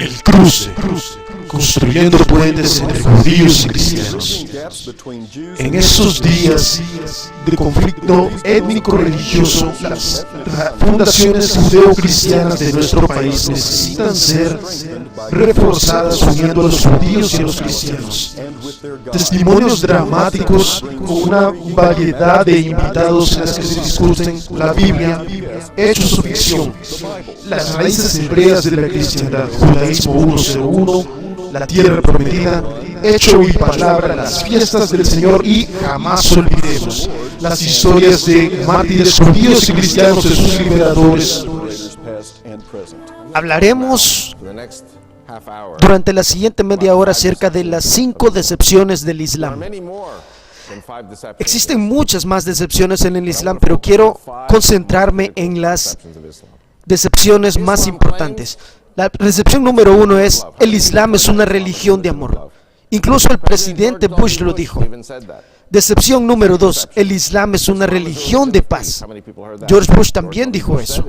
El cruce, construyendo puentes entre judíos y cristianos. En esos días de conflicto étnico-religioso, las fundaciones judeo-cristianas de nuestro país necesitan ser reforzadas uniendo a los judíos y a los cristianos. Testimonios dramáticos con una variedad de invitados en las que se discuten la Biblia, hechos o ficción, las raíces hebreas de la cristiandad, Judaísmo 101, la tierra prometida, hecho y palabra, las fiestas del Señor y jamás olvidemos las historias de mártires judíos y cristianos de sus liberadores. Hablaremos durante la siguiente media hora acerca de las 5 decepciones del Islam. Existen muchas más decepciones en el Islam, pero quiero concentrarme en las decepciones más importantes. La decepción número 1 es: el Islam es una religión de amor. Incluso el presidente Bush lo dijo. Decepción número 2: el Islam es una religión de paz. George Bush también dijo eso.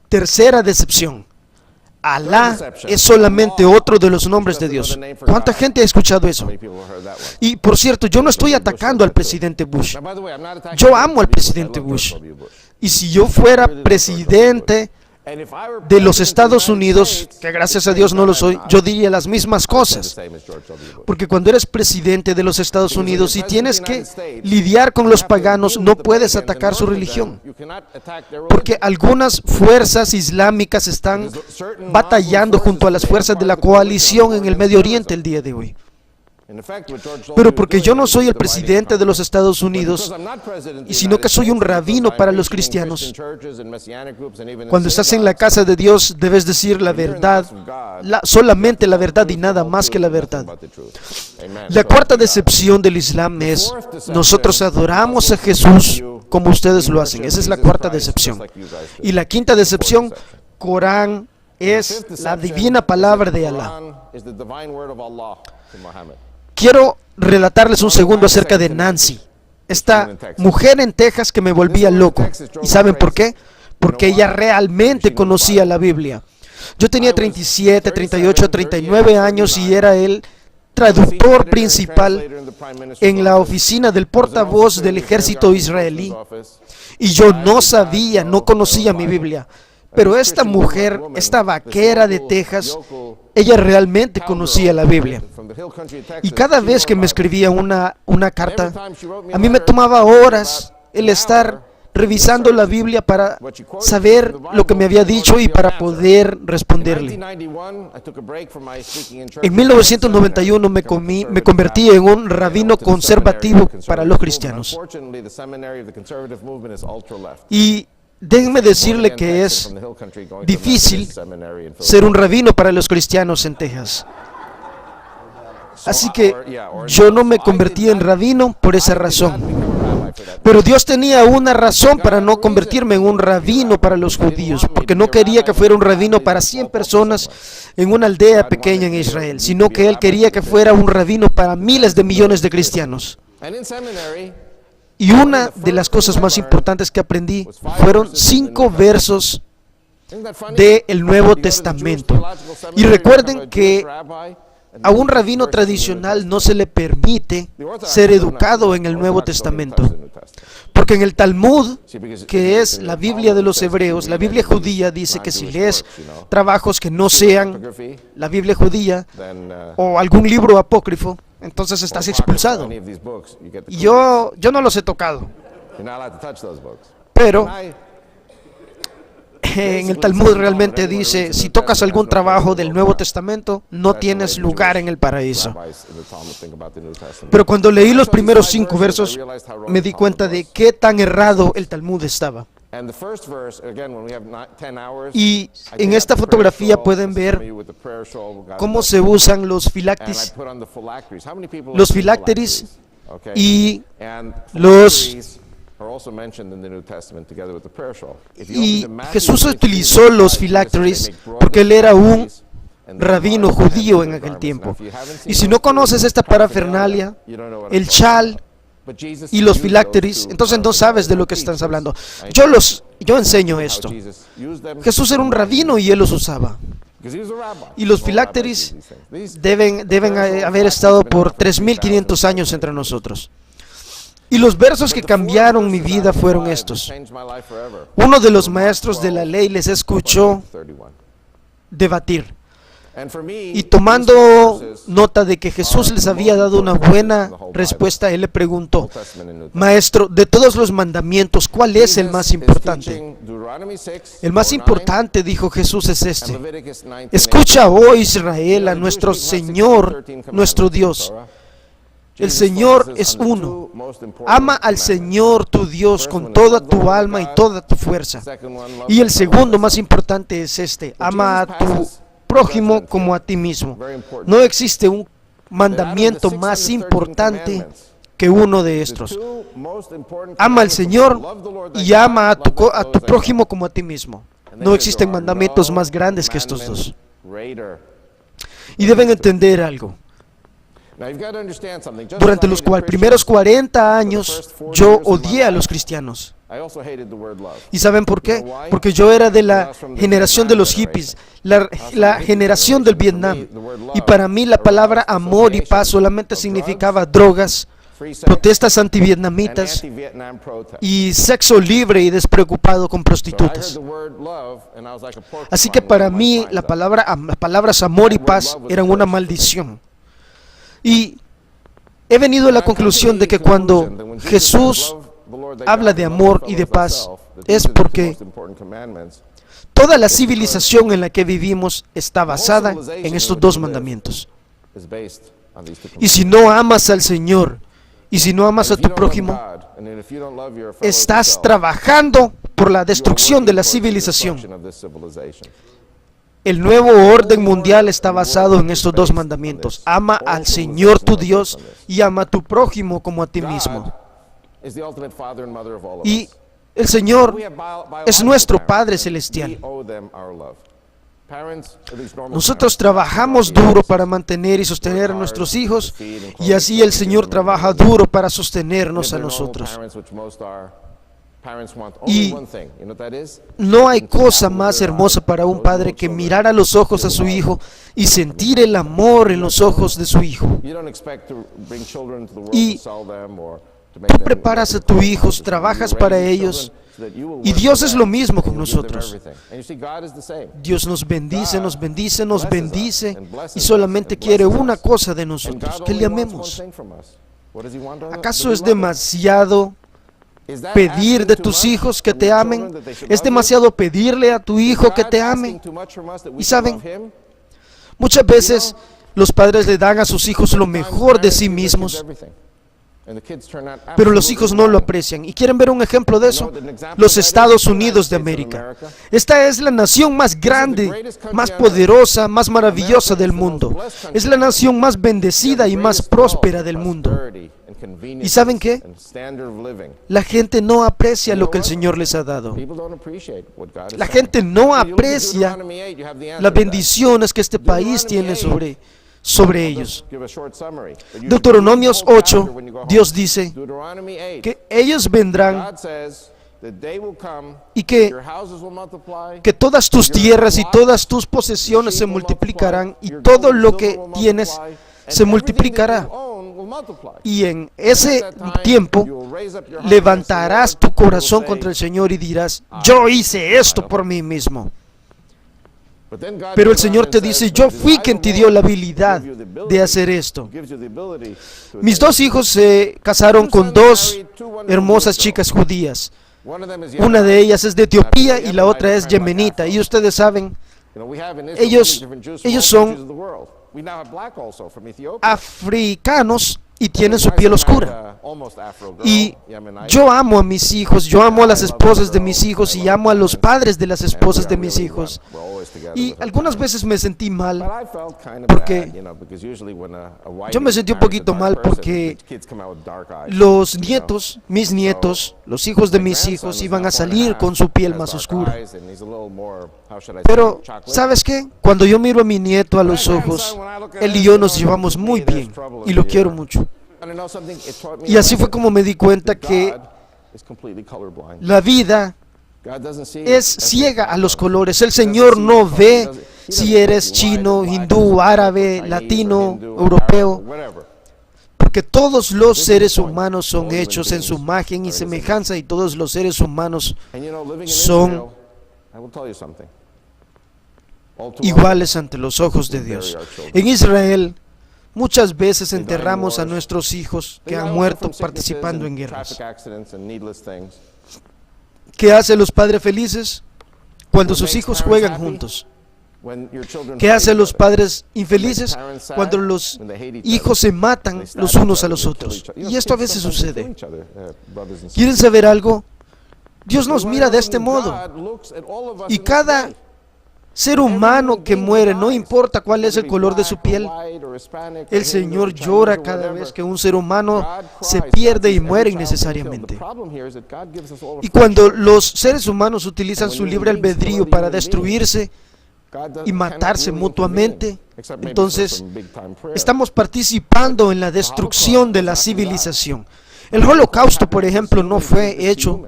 Tercera decepción: Alá es solamente otro de los nombres de Dios. ¿Cuánta gente ha escuchado eso? Y por cierto, yo no estoy atacando al presidente Bush. Yo amo al presidente Bush. Y si yo fuera presidente de los Estados Unidos, que gracias a Dios no lo soy, yo diría las mismas cosas. Porque cuando eres presidente de los Estados Unidos y tienes que lidiar con los paganos, no puedes atacar su religión. Porque algunas fuerzas islámicas están batallando junto a las fuerzas de la coalición en el Medio Oriente el día de hoy. Pero porque yo no soy el presidente de los Estados Unidos, y sino que soy un rabino para los cristianos. Cuando estás en la casa de Dios, debes decir la verdad, solamente la verdad y nada más que la verdad. La cuarta decepción del Islam es: nosotros adoramos a Jesús como ustedes lo hacen. Esa es la cuarta decepción. Y la quinta decepción: Corán es la divina palabra de Alá. Quiero relatarles un segundo acerca de Nancy, esta mujer en Texas que me volvía loco. ¿Y saben por qué? Porque ella realmente conocía la Biblia. Yo tenía 37, 38, 39 años y era el traductor principal en la oficina del portavoz del ejército israelí. Y yo no sabía, no conocía mi Biblia. Pero esta mujer, esta vaquera de Texas, ella realmente conocía la Biblia. Y cada vez que me escribía una carta, a mí me tomaba horas el estar revisando la Biblia para saber lo que me había dicho y para poder responderle. En 1991 me convertí en un rabino conservativo para los cristianos. Y déjenme decirle que es difícil ser un rabino para los cristianos en Texas. Así que yo no me convertí en rabino por esa razón. Pero Dios tenía una razón para no convertirme en un rabino para los judíos, porque no quería que fuera un rabino para 100 personas en una aldea pequeña en Israel, sino que Él quería que fuera un rabino para miles de millones de cristianos. Y una de las cosas más importantes que aprendí fueron 5 versos del Nuevo Testamento. Y recuerden que a un rabino tradicional no se le permite ser educado en el Nuevo Testamento. Porque en el Talmud, que es la Biblia de los hebreos, la Biblia judía dice que si lees trabajos que no sean la Biblia judía o algún libro apócrifo, entonces estás expulsado. Y yo no los he tocado. Pero en el Talmud realmente dice: si tocas algún trabajo del Nuevo Testamento, no tienes lugar en el paraíso. Pero cuando leí los primeros 5 versos, me di cuenta de qué tan errado el Talmud estaba. Y en esta fotografía pueden ver cómo se usan los filacteries y y Jesús utilizó los filacteries porque Él era un rabino judío en aquel tiempo. Y si no conoces esta parafernalia, el chal y los filacteries, entonces no sabes de lo que estás hablando. Yo enseño esto. Jesús era un rabino y él los usaba. Y los filacteries deben haber estado por 3.500 años entre nosotros. Y los versos que cambiaron mi vida fueron estos. Uno de los maestros de la ley les escuchó debatir. Y tomando nota de que Jesús les había dado una buena respuesta, él le preguntó: Maestro, de todos los mandamientos, ¿cuál es el más importante? El más importante, dijo Jesús, es este: escucha, oh Israel, a nuestro Señor, nuestro Dios. El Señor es uno. Ama al Señor tu Dios con toda tu alma y toda tu fuerza. Y el segundo más importante es este: ama a tu prójimo como a ti mismo. No existe un mandamiento más importante que uno de estos. Ama al Señor y ama a tu prójimo como a ti mismo. No existen mandamientos más grandes que estos dos. Y deben entender algo. Durante los primeros 40 años yo odié a los cristianos. ¿Y saben por qué? Porque yo era de la generación de los hippies, la generación del Vietnam. Y para mí la palabra amor y paz solamente significaba drogas, protestas antivietnamitas y sexo libre y despreocupado con prostitutas. Así que para mí las palabras amor y paz eran una maldición. Y he venido a la conclusión de que cuando Jesús habla de amor y de paz, es porque toda la civilización en la que vivimos está basada en estos dos mandamientos. Y si no amas al Señor y si no amas a tu prójimo, estás trabajando por la destrucción de la civilización. El nuevo orden mundial está basado en estos dos mandamientos: ama al Señor tu Dios y ama a tu prójimo como a ti mismo. Y el Señor es nuestro Padre Celestial. Nosotros trabajamos duro para mantener y sostener a nuestros hijos, y así el Señor trabaja duro para sostenernos a nosotros. Y no hay cosa más hermosa para un padre que mirar a los ojos a su hijo y sentir el amor en los ojos de su hijo. Y tú preparas a tus hijos, trabajas para ellos, y Dios es lo mismo con nosotros. Dios nos bendice, nos bendice, nos bendice, y solamente quiere una cosa de nosotros: que le amemos. ¿Acaso es demasiado pedir de tus hijos que te amen? ¿Es demasiado pedirle a tu hijo que te ame? Y saben, muchas veces los padres le dan a sus hijos lo mejor de sí mismos, pero los hijos no lo aprecian. ¿Y quieren ver un ejemplo de eso? Los Estados Unidos de América. Esta es la nación más grande, más poderosa, más maravillosa del mundo. Es la nación más bendecida y más próspera del mundo. ¿Y saben qué? La gente no aprecia lo que el Señor les ha dado. La gente no aprecia las bendiciones que este país tiene sobre ellos. Deuteronomios 8, Dios dice que ellos vendrán y que todas tus tierras y todas tus posesiones se multiplicarán, y todo lo que tienes se multiplicará. Y en ese tiempo levantarás tu corazón contra el Señor y dirás: yo hice esto por mí mismo. Pero el Señor te dice: yo fui quien te dio la habilidad de hacer esto. Mis dos hijos se casaron con dos hermosas chicas judías. Una de ellas es de Etiopía y la otra es yemenita. Y ustedes saben, ellos son africanos y tienen su piel oscura. Y yo amo a mis hijos, yo amo a las esposas de mis hijos y amo a los padres de las esposas de mis hijos. Y algunas veces me sentí mal porque yo me sentí un poquito mal porque los nietos, mis nietos, los hijos de mis hijos iban a salir con su piel más oscura. Pero, ¿sabes qué? Cuando yo miro a mi nieto a los ojos, él y yo nos llevamos muy bien y lo quiero mucho. Y así fue como me di cuenta que la vida es ciega a los colores. El Señor no ve si eres chino, hindú, árabe, latino, europeo, porque todos los seres humanos son hechos en su imagen y semejanza, y todos los seres humanos son iguales ante los ojos de Dios. En Israel, muchas veces enterramos a nuestros hijos que han muerto participando en guerras. ¿Qué hacen los padres felices? Cuando sus hijos juegan juntos. ¿Qué hacen los padres infelices? Cuando los hijos se matan los unos a los otros. Y esto a veces sucede. ¿Quieren saber algo? Dios nos mira de este modo. Y cada ser humano que muere, no importa cuál es el color de su piel, el Señor llora cada vez que un ser humano se pierde y muere innecesariamente. Y cuando los seres humanos utilizan su libre albedrío para destruirse y matarse mutuamente, entonces estamos participando en la destrucción de la civilización. El Holocausto, por ejemplo, no fue hecho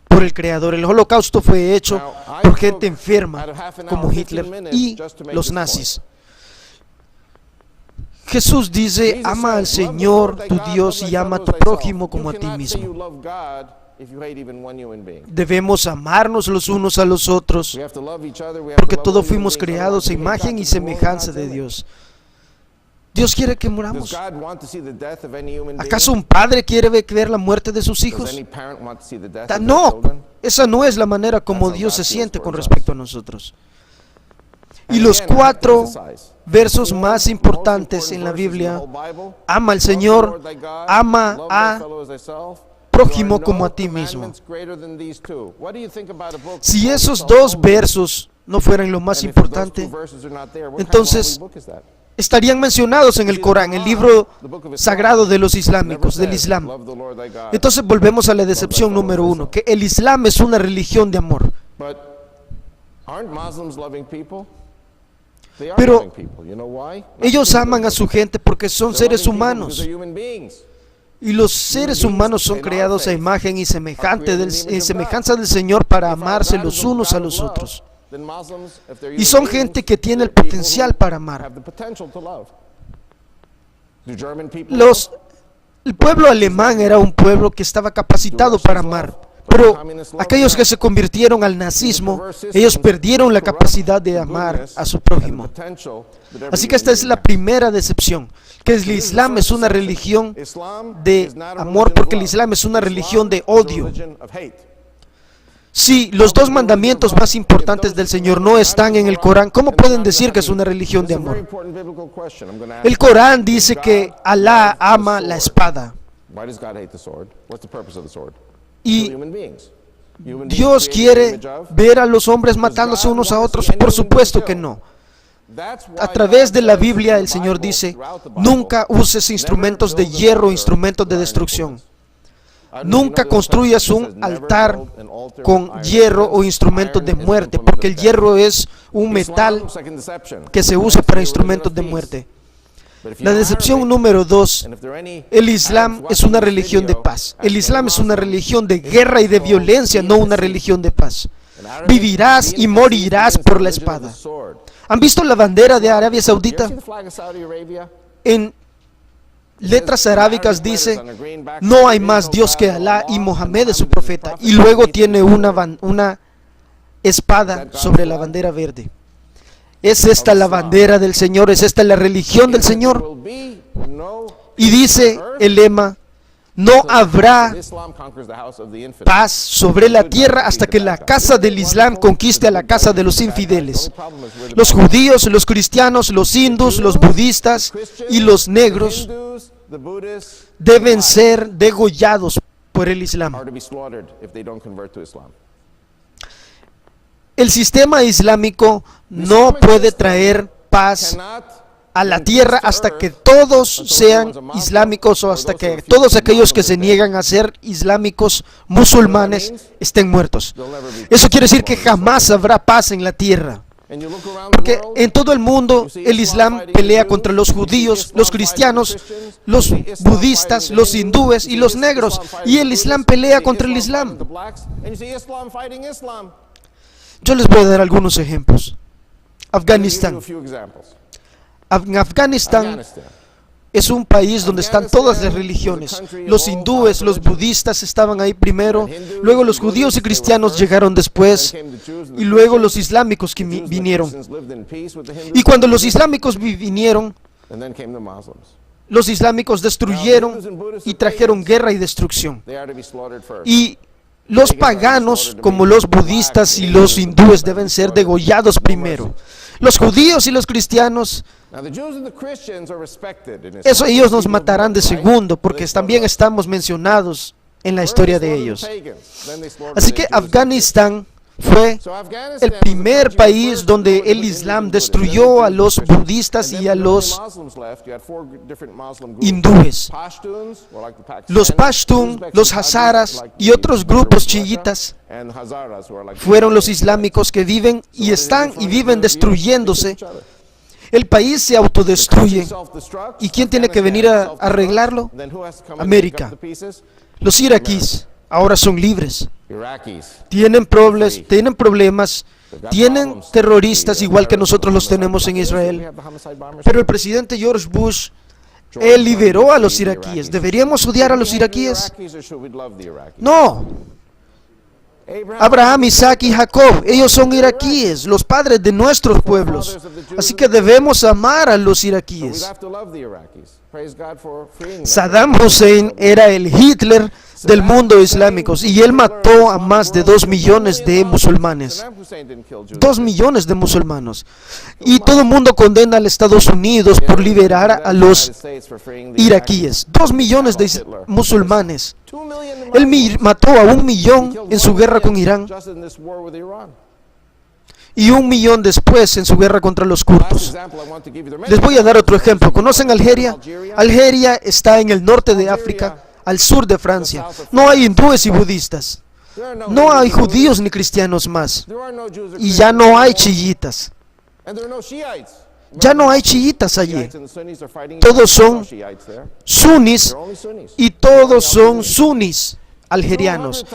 por el Creador. El Holocausto fue hecho por gente enferma como Hitler y los nazis. Jesús dice: ama al Señor tu Dios y ama a tu prójimo como a ti mismo. Debemos amarnos los unos a los otros, porque todos fuimos creados a imagen y semejanza de Dios. Dios quiere que muramos. ¿Acaso un padre quiere ver la muerte de sus hijos? No, esa no es la manera como Dios se siente con respecto a nosotros. Y los 4 versos más importantes en la Biblia: ama al Señor, ama a prójimo como a ti mismo. Si esos 2 versos no fueran lo más importante, entonces estarían mencionados en el Corán, el libro sagrado de los islámicos, del Islam. Entonces volvemos a la decepción número 1, que el Islam es una religión de amor. Pero ellos aman a su gente porque son seres humanos. Y los seres humanos son creados a imagen y semejanza del Señor para amarse los unos a los otros. Y son gente que tiene el potencial para amar. El pueblo alemán era un pueblo que estaba capacitado para amar. Pero aquellos que se convirtieron al nazismo, ellos perdieron la capacidad de amar a su prójimo. Así que esta es la primera decepción, que el Islam es una religión de amor, porque el Islam es una religión de odio. Si los 2 mandamientos más importantes del Señor no están en el Corán, ¿cómo pueden decir que es una religión de amor? El Corán dice que Alá ama la espada. Y Dios quiere ver a los hombres matándose unos a otros. Por supuesto que no. A través de la Biblia el Señor dice: nunca uses instrumentos de hierro, instrumentos de destrucción. Nunca construyas un altar con hierro o instrumentos de muerte, porque el hierro es un metal que se usa para instrumentos de muerte. La decepción número 2, el Islam es una religión de paz. El Islam es una religión de guerra y de violencia, no una religión de paz. Vivirás y morirás por la espada. ¿Han visto la bandera de Arabia Saudita? En letras arábicas dice: no hay más Dios que Alá y Mohammed es su profeta. Y luego tiene una espada sobre la bandera verde. ¿Es esta la bandera del Señor? ¿Es esta la religión del Señor? Y dice el lema: no habrá paz sobre la tierra hasta que la casa del Islam conquiste a la casa de los infieles. Los judíos, los cristianos, los hindús, los budistas y los negros deben ser degollados por el Islam. El sistema islámico no puede traer paz a la tierra hasta que todos sean islámicos, o hasta que todos aquellos que se niegan a ser islámicos, musulmanes, estén muertos. Eso quiere decir que jamás habrá paz en la tierra. Porque en todo el mundo el Islam pelea contra los judíos, los cristianos, los budistas, los hindúes y los negros. Y el Islam pelea contra el Islam. Yo les voy a dar algunos ejemplos. Afganistán. En Afganistán es un país donde están todas las religiones. Los hindúes, los budistas estaban ahí primero, luego los judíos y cristianos llegaron después, y luego los islámicos que vinieron. Y cuando los islámicos vinieron, los islámicos destruyeron y trajeron guerra y destrucción. Y los paganos, como los budistas y los hindúes, deben ser degollados primero. Los judíos y los cristianos, eso ellos nos matarán de segundo, porque también estamos mencionados en la historia de ellos. Así que Afganistán fue el primer país donde el Islam destruyó a los budistas y a los hindúes. Los Pashtun, los Hazaras y otros grupos chiitas fueron los islámicos que viven y están y viven destruyéndose. El país se autodestruye. ¿Y quién tiene que venir a arreglarlo? América. Los iraquíes ahora son libres. Tienen problemas, tienen terroristas igual que nosotros los tenemos en Israel. Pero el presidente George Bush, él liberó a los iraquíes. ¿Deberíamos odiar a los iraquíes? No. Abraham, Isaac y Jacob, ellos son iraquíes, los padres de nuestros pueblos. Así que debemos amar a los iraquíes. Saddam Hussein era el Hitler del mundo islámico y él mató a más de 2 millones de musulmanes. 2 millones de musulmanes. Y todo el mundo condena a los Estados Unidos por liberar a los iraquíes. 2 millones de musulmanes. Él mató a 1 millón en su guerra con Irán. Y 1 millón después en su guerra contra los kurdos. Les voy a dar otro ejemplo. ¿Conocen Algeria? Algeria está en el norte de África, al sur de Francia. No hay hindúes y budistas. No hay judíos ni cristianos más. Y ya no hay chiitas. Ya no hay chiitas allí. Todos son sunis y todos son sunis algerianos.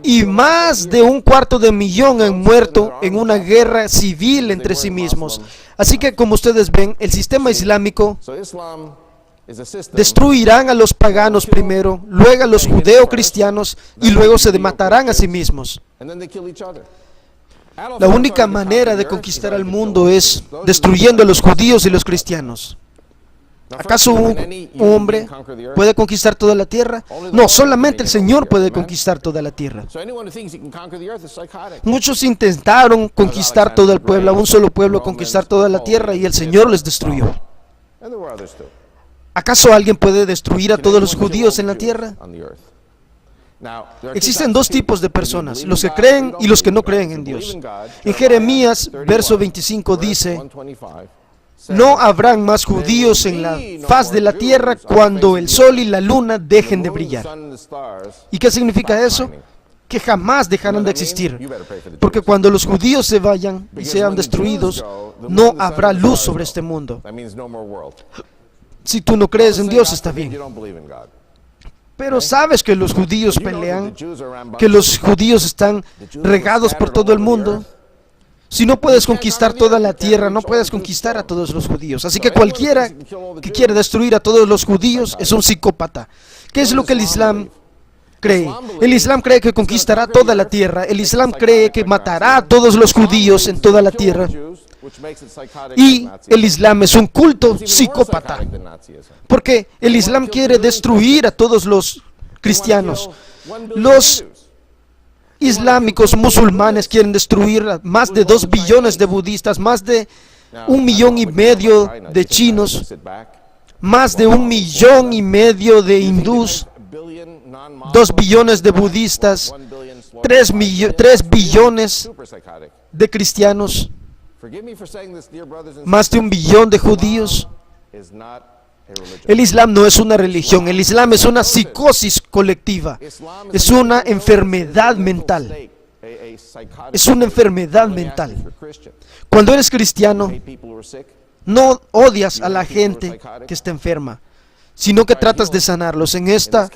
Y más de 250,000 han muerto en una guerra civil entre sí mismos. Así que, como ustedes ven, el sistema islámico destruirán a los paganos primero, luego a los judeo-cristianos y luego se matarán a sí mismos. La única manera de conquistar al mundo es destruyendo a los judíos y los cristianos. ¿Acaso un hombre puede conquistar toda la tierra? No, solamente el Señor puede conquistar toda la tierra. Muchos intentaron conquistar todo el pueblo, a un solo pueblo, conquistar toda la tierra, y el Señor les destruyó. ¿Acaso alguien puede destruir a todos los judíos en la tierra? Existen dos tipos de personas, los que creen y los que no creen en Dios. En Jeremías, verso 25 dice: no habrán más judíos en la faz de la tierra cuando el sol y la luna dejen de brillar. ¿Y qué significa eso? Que jamás dejarán de existir. Porque cuando los judíos se vayan y sean destruidos, no habrá luz sobre este mundo. Si tú no crees en Dios, está bien. Pero sabes que los judíos pelean, que los judíos están regados por todo el mundo. Si no puedes conquistar toda la tierra, no puedes conquistar a todos los judíos. Así que cualquiera que quiera destruir a todos los judíos es un psicópata. ¿Qué es lo que el Islam cree? El Islam cree que conquistará toda la tierra. El Islam cree que matará a todos los judíos en toda la tierra. Y el Islam es un culto psicópata. Porque el Islam quiere destruir a todos los cristianos. Los islámicos musulmanes quieren destruir a más de 2 billones de budistas, más de 1,5 millones de chinos, más de 1,5 millones de hindús, 2 billones de budistas, 3 billones de cristianos, más de 1 billón de judíos. El Islam no es una religión, el Islam es una psicosis colectiva, es una enfermedad mental. es una enfermedad mental. Cuando eres cristiano, no odias a la gente que está enferma, sino que tratas de sanarlos. En esta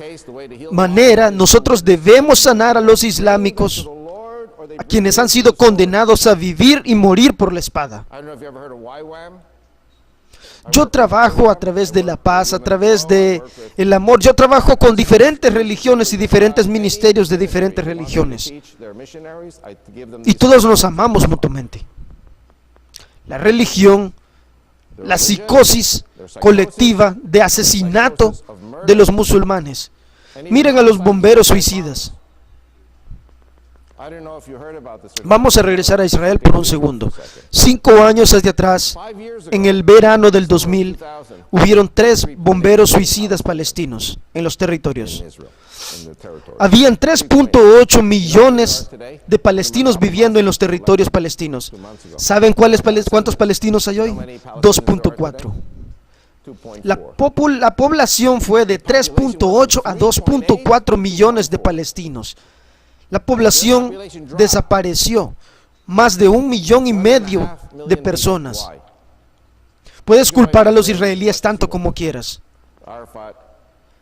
manera, nosotros debemos sanar a los islámicos, a quienes han sido condenados a vivir y morir por la espada. Yo trabajo a través de la paz, a través de el amor. Yo trabajo con diferentes religiones y diferentes ministerios de diferentes religiones. Y todos nos amamos mutuamente. La religión, la psicosis colectiva de asesinato de los musulmanes. Miren a los bomberos suicidas. Vamos a regresar a Israel por un segundo. 5 años hacia atrás, en el verano del 2000, hubieron 3 bomberos suicidas palestinos en los territorios. Habían 3.8 millones de palestinos viviendo en los territorios palestinos. ¿Saben cuántos palestinos hay hoy? 2.4. La población fue de 3.8 a 2.4 millones de palestinos. La población desapareció. Más de 1,5 millones de personas. Puedes culpar a los israelíes tanto como quieras,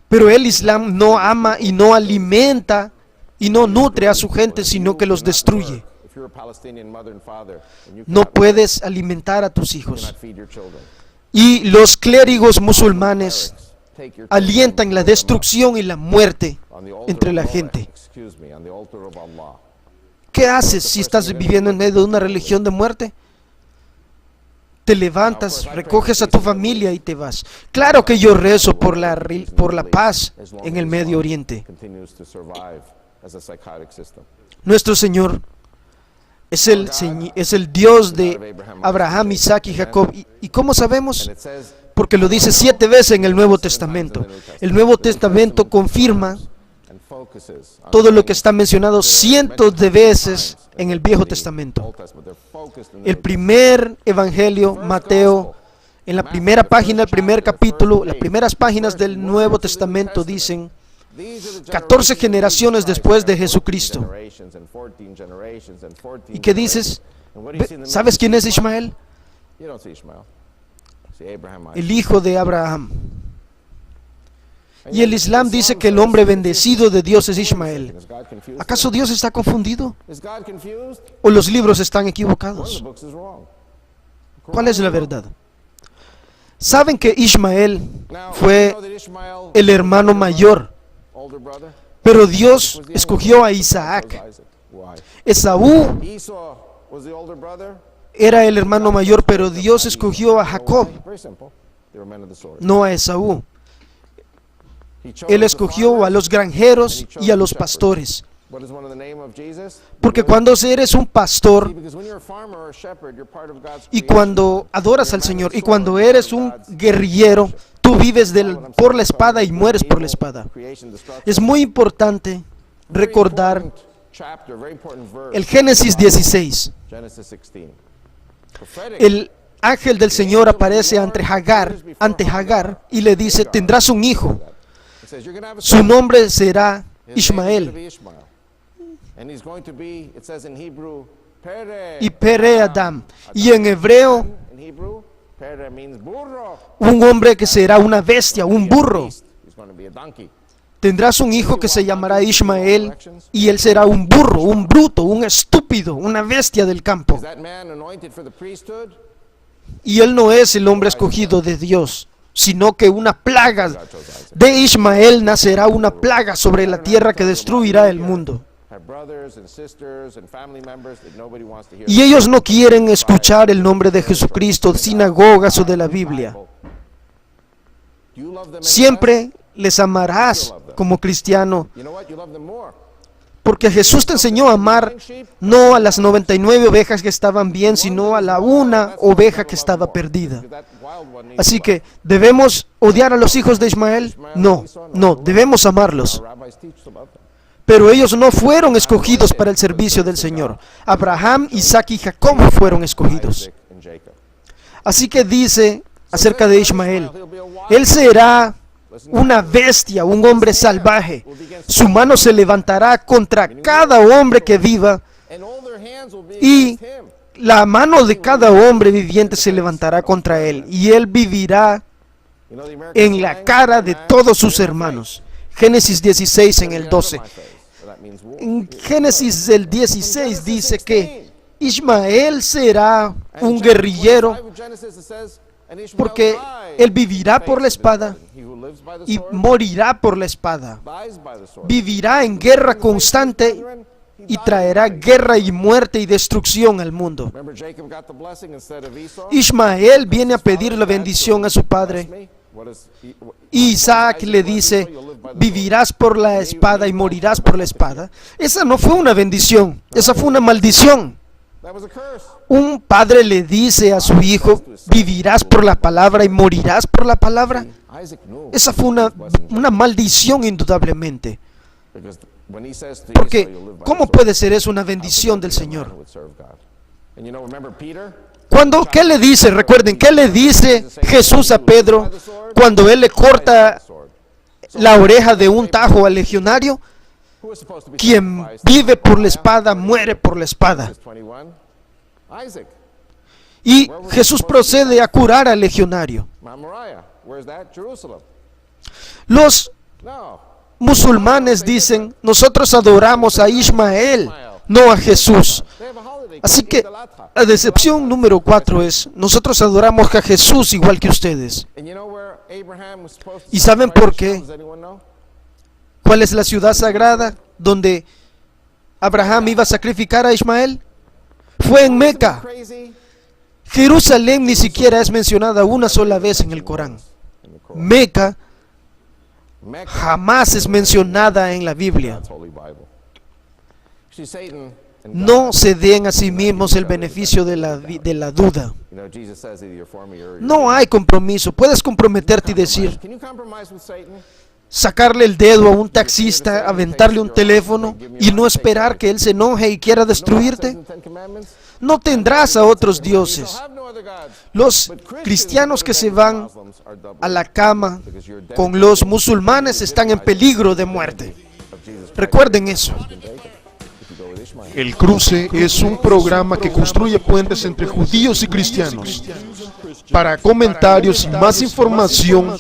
pero el Islam no ama y no alimenta y no nutre a su gente, sino que los destruye. No puedes alimentar a tus hijos. Y los clérigos musulmanes alientan la destrucción y la muerte entre la gente. ¿Qué haces si estás viviendo en medio de una religión de muerte? Te levantas, recoges a tu familia y te vas. Claro que yo rezo por la paz en el Medio Oriente. Nuestro Señor es el Dios de Abraham, Isaac y Jacob. ¿Y cómo sabemos? Porque lo dice 7 veces en el Nuevo Testamento. El Nuevo Testamento confirma todo lo que está mencionado cientos de veces en el Viejo Testamento. El primer evangelio, Mateo, en la primera página, el primer capítulo, las primeras páginas del Nuevo Testamento dicen 14 generaciones después de Jesucristo. ¿Y qué dices? ¿Sabes quién es Ismael? El hijo de Abraham. Y el Islam dice que el hombre bendecido de Dios es Ismael. ¿Acaso Dios está confundido? ¿O los libros están equivocados? ¿Cuál es la verdad? ¿Saben que Ismael fue el hermano mayor? Pero Dios escogió a Isaac. Esaú era el hermano mayor, pero Dios escogió a Jacob, no a Esaú. Él escogió a los granjeros y a los pastores. Porque cuando eres un pastor y cuando adoras al Señor y cuando eres un guerrillero, tú vives por la espada y mueres por la espada. Es muy importante recordar el Génesis 16. El ángel del Señor aparece ante Hagar y le dice: tendrás un hijo. Su nombre será Ismael. Y Pere Adam. Y en hebreo, un hombre que será una bestia, un burro. Tendrás un hijo que se llamará Ismael, y él será un burro, un bruto, un estúpido, una bestia del campo. Y él no es el hombre escogido de Dios, sino que una plaga de Ismael nacerá, una plaga sobre la tierra que destruirá el mundo. Y ellos no quieren escuchar el nombre de Jesucristo, sinagogas o de la Biblia. Siempre les amarás como cristiano, porque Jesús te enseñó a amar no a las 99 ovejas que estaban bien, sino a la una oveja que estaba perdida. Así que, ¿debemos odiar a los hijos de Ismael? No, debemos amarlos. Pero ellos no fueron escogidos para el servicio del Señor. Abraham, Isaac y Jacob fueron escogidos. Así que dice acerca de Ismael: él será una bestia, un hombre salvaje. Su mano se levantará contra cada hombre que viva y la mano de cada hombre viviente se levantará contra él, y él vivirá en la cara de todos sus hermanos. Génesis 16 en el 12. En Génesis el 16 dice que Ismael será un guerrillero, porque él vivirá por la espada y morirá por la espada. Vivirá en guerra constante y traerá guerra y muerte y destrucción al mundo. Ismael viene a pedir la bendición a su padre. Isaac le dice, vivirás por la espada y morirás por la espada. Esa no fue una bendición, esa fue una maldición. Un padre le dice a su hijo, vivirás por la palabra y morirás por la palabra. Esa fue una maldición indudablemente. Porque, ¿cómo puede ser eso una bendición del Señor? ¿Qué le dice? Recuerden, ¿qué le dice Jesús a Pedro cuando él le corta la oreja de un tajo al legionario? Quien vive por la espada, muere por la espada. Y Jesús procede a curar al legionario. Los musulmanes dicen, nosotros adoramos a Ismael, no a Jesús. Así que la decepción número 4 es, nosotros adoramos a Jesús igual que ustedes. ¿Y saben por qué? ¿Cuál es la ciudad sagrada donde Abraham iba a sacrificar a Ismael? Fue en Meca. Jerusalén ni siquiera es mencionada una sola vez en el Corán. Meca jamás es mencionada en la Biblia. No se den a sí mismos el beneficio de la duda. No hay compromiso. Puedes comprometerte y decir, sacarle el dedo a un taxista, aventarle un teléfono y no esperar que él se enoje y quiera destruirte. No tendrás a otros dioses. Los cristianos que se van a la cama con los musulmanes están en peligro de muerte. Recuerden eso. El Cruce es un programa que construye puentes entre judíos y cristianos. Para comentarios y más información,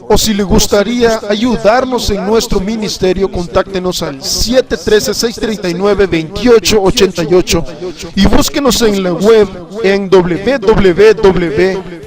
o si le gustaría ayudarnos en nuestro ministerio, contáctenos al 713-639-2888 y búsquenos en la web en www